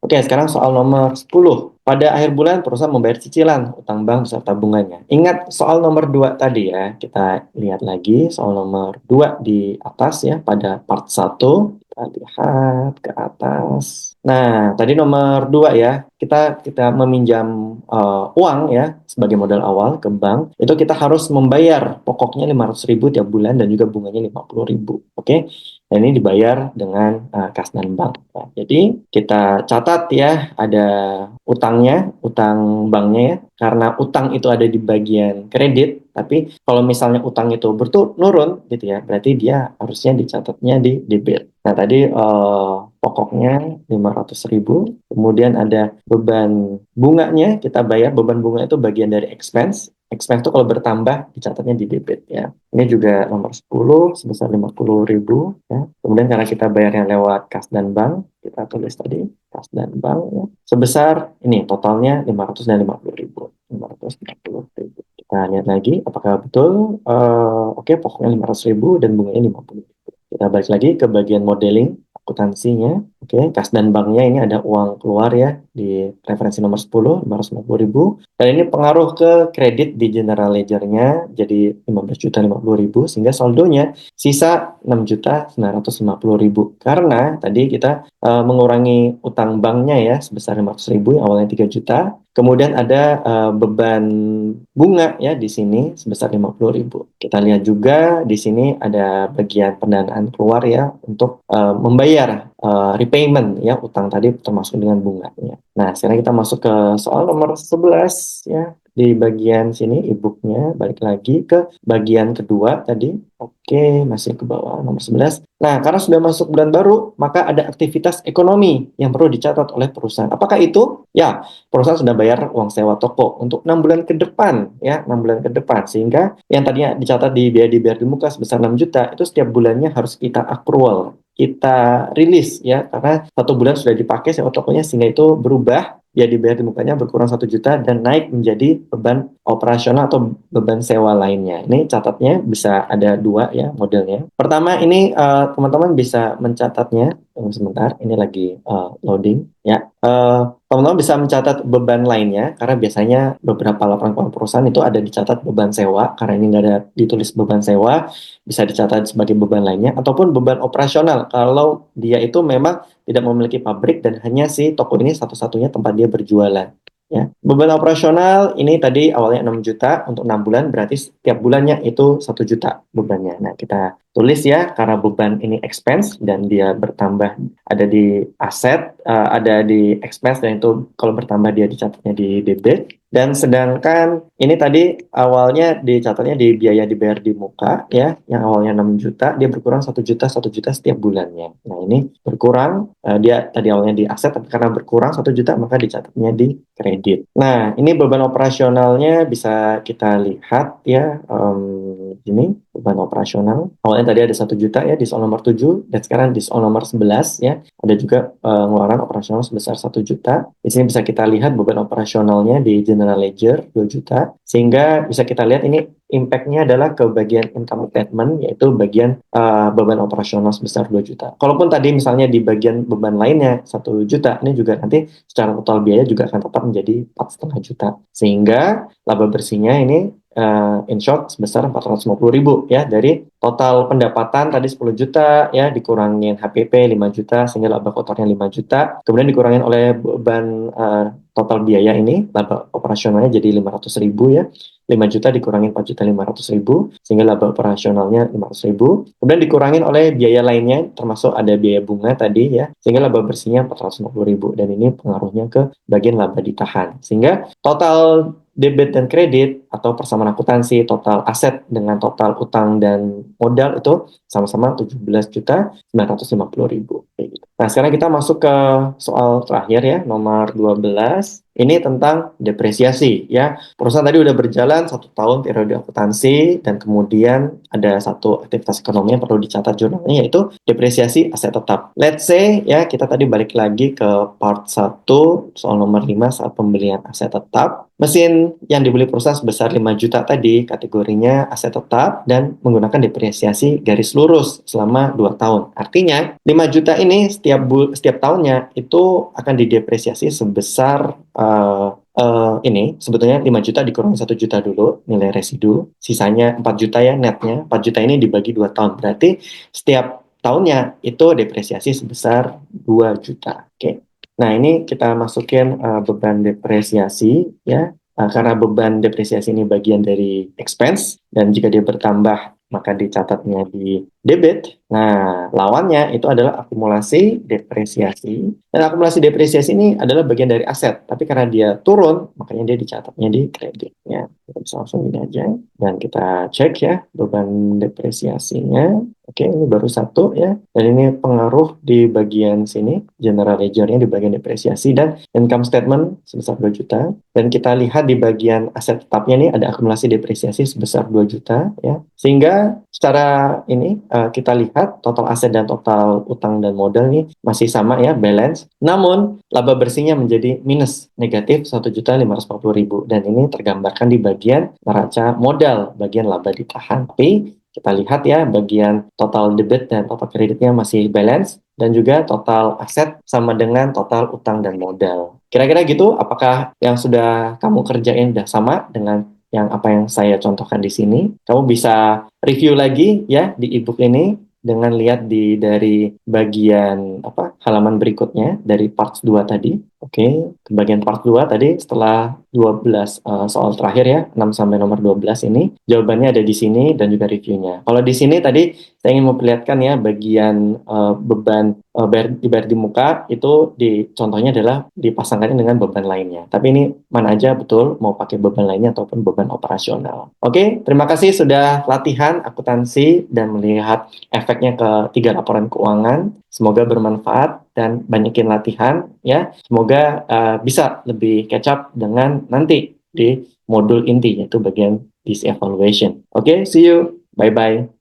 Oke, sekarang soal nomor 10. Pada akhir bulan perusahaan membayar cicilan utang bank beserta bunganya. Ingat soal nomor 2 tadi ya. Kita lihat lagi soal nomor 2 di atas ya pada part 1. Kita lihat ke atas. Nah, tadi nomor 2 ya. Kita meminjam uang ya sebagai modal awal ke bank. Itu kita harus membayar pokoknya 500.000 tiap bulan dan juga bunganya 50.000. Oke. Dan ini dibayar dengan kas dan bank. Nah, jadi kita catat ya ada utangnya, utang banknya ya. Karena utang itu ada di bagian kredit, tapi kalau misalnya utang itu nurun gitu ya, berarti dia harusnya dicatatnya di debit. Nah, tadi pokoknya 500.000, kemudian ada beban bunganya, kita bayar beban bunga itu bagian dari expense. Expense itu kalau bertambah dicatatnya di debit ya. Ini juga nomor 10 sebesar 50.000 ya. Kemudian karena kita bayarnya lewat kas dan bank, kita tulis tadi kas dan bank ya. Sebesar ini totalnya 500 dan 50.000. 550.000. Kita lihat lagi apakah betul. Oke, pokoknya 500.000 dan bunganya 50.000. Kita balik lagi ke bagian modeling akuntansinya. Oke, kas dan banknya ini ada uang keluar ya di referensi nomor 10, 550.000. Dan ini pengaruh ke kredit di general ledger-nya jadi 15.050.000 sehingga saldonya sisa 6.950.000. Karena tadi kita mengurangi utang banknya ya sebesar 500.000 yang awalnya 3 juta. Kemudian ada beban bunga ya di sini sebesar 50.000. Kita lihat juga di sini ada bagian pendanaan keluar ya untuk membayar repayment ya utang tadi termasuk dengan bunganya. Nah, sekarang kita masuk ke soal nomor 11 ya. Di bagian sini e-booknya balik lagi ke bagian kedua tadi. Oke, masih ke bawah nomor 11. Nah, karena sudah masuk bulan baru, maka ada aktivitas ekonomi yang perlu dicatat oleh perusahaan. Apakah itu? Ya, perusahaan sudah bayar uang sewa toko untuk 6 bulan ke depan ya, 6 bulan ke depan, sehingga yang tadinya dicatat di biaya dibayar di muka sebesar 6 juta itu setiap bulannya harus kita accrual, kita rilis ya, karena 1 bulan sudah dipakai sewa tokonya sehingga itu berubah, biaya dibayar di mukanya berkurang 1 juta dan naik menjadi beban operasional atau beban sewa lainnya. Ini catatnya bisa ada dua ya modelnya. Pertama ini teman-teman bisa mencatatnya. Tunggu sebentar, ini lagi loading ya. Teman-teman bisa mencatat beban lainnya karena biasanya beberapa laporan keuangan perusahaan itu ada dicatat beban sewa, karena ini nggak ada ditulis beban sewa, bisa dicatat sebagai beban lainnya ataupun beban operasional kalau dia itu memang tidak memiliki pabrik dan hanya si toko ini satu-satunya tempat dia berjualan. Ya, beban operasional ini tadi awalnya 6 juta untuk 6 bulan, berarti setiap bulannya itu 1 juta bebannya. Nah, kita tulis ya, karena beban ini expense dan dia bertambah ada di aset, ada di expense, dan itu kalau bertambah dia dicatatnya di debit. Dan sedangkan ini tadi awalnya dicatatnya di biaya dibayar di muka ya, yang awalnya 6 juta, dia berkurang 1 juta, 1 juta setiap bulannya. Nah, ini berkurang, dia tadi awalnya di aset, tapi karena berkurang 1 juta, maka dicatatnya di kredit. Nah, ini beban operasionalnya bisa kita lihat ya, ini beban operasional. Awalnya tadi ada 1 juta ya di soal nomor 7, dan sekarang di soal nomor 11 ya, ada juga pengeluaran operasional sebesar 1 juta. Di sini bisa kita lihat beban operasionalnya di general ledger 2 juta, sehingga bisa kita lihat ini impact-nya adalah ke bagian income statement, yaitu bagian beban operasional sebesar 2 juta. Kalaupun tadi misalnya di bagian beban lainnya 1 juta, ini juga nanti secara total biaya juga akan tetap menjadi 4,5 juta. Sehingga laba bersihnya ini in short sebesar 450.000 ya, dari total pendapatan tadi 10 juta ya, dikurangin HPP 5 juta sehingga laba kotornya 5 juta, kemudian dikurangin oleh beban total biaya ini, laba operasionalnya jadi 500.000 ya. 5 juta dikurangin 4.500.000 sehingga laba operasionalnya 500.000. Kemudian dikurangin oleh biaya lainnya termasuk ada biaya bunga tadi ya, sehingga laba bersihnya 450.000, dan ini pengaruhnya ke bagian laba ditahan. Sehingga total debit dan kredit atau persamaan akuntansi total aset dengan total utang dan modal itu sama-sama 17.950.000. Nah, sekarang kita masuk ke soal terakhir ya, nomor 12. Ini tentang depresiasi ya. Perusahaan tadi udah berjalan bulan, 1 tahun periode akuntansi, dan kemudian ada satu aktivitas ekonomi yang perlu dicatat jurnalnya, yaitu depresiasi aset tetap. Let's say ya, kita tadi balik lagi ke part 1 soal nomor 5 saat pembelian aset tetap. Mesin yang dibeli perusahaan sebesar 5 juta tadi kategorinya aset tetap dan menggunakan depresiasi garis lurus selama 2 tahun. Artinya 5 juta ini setiap tahunnya itu akan didepresiasi sebesar ini sebetulnya 5 juta dikurangi 1 juta dulu nilai residu, sisanya 4 juta ya netnya. 4 juta ini dibagi 2 tahun, berarti setiap tahunnya itu depresiasi sebesar 2 juta. Oke. Nah, ini kita masukin beban depresiasi ya. Karena beban depresiasi ini bagian dari expense dan jika dia bertambah maka dicatatnya di debit. Nah, lawannya itu adalah akumulasi depresiasi. Dan akumulasi depresiasi ini adalah bagian dari aset. Tapi karena dia turun, makanya dia dicatatnya di kredit. Ya, kita bisa langsung ini aja. Dan kita cek ya beban depresiasinya. Oke, ini baru 1 ya. Dan ini pengaruh di bagian sini, general ledger-nya di bagian depresiasi dan income statement sebesar 2 juta. Dan kita lihat di bagian aset tetapnya ini ada akumulasi depresiasi sebesar 2 juta ya. Sehingga secara ini kita lihat total aset dan total utang dan modal ini masih sama ya, balance. Namun laba bersihnya menjadi minus, negatif 1.540.000 dan ini tergambarkan di bagian neraca modal, bagian laba ditahan. Tapi kita lihat ya, bagian total debit dan total kreditnya masih balance dan juga total aset sama dengan total utang dan modal. Kira-kira gitu, apakah yang sudah kamu kerjain sudah sama dengan apa yang saya contohkan di sini? Kamu bisa review lagi ya di ebook ini dengan lihat dari bagian halaman berikutnya dari part 2 tadi. Oke, ke bagian part 2 tadi setelah 12 soal terakhir ya, 6 sampai nomor 12 ini, jawabannya ada di sini dan juga reviewnya. Kalau di sini tadi saya ingin memperlihatkan ya bagian beban dibayar di muka itu contohnya adalah dipasangkan dengan beban lainnya. Tapi ini mana aja betul mau pakai beban lainnya ataupun beban operasional. Oke, terima kasih sudah latihan akuntansi dan melihat efeknya ke 3 laporan keuangan. Semoga bermanfaat dan banyakin latihan ya. Semoga bisa lebih catch up dengan nanti di modul inti yaitu bagian this evaluation. Oke, see you. Bye bye.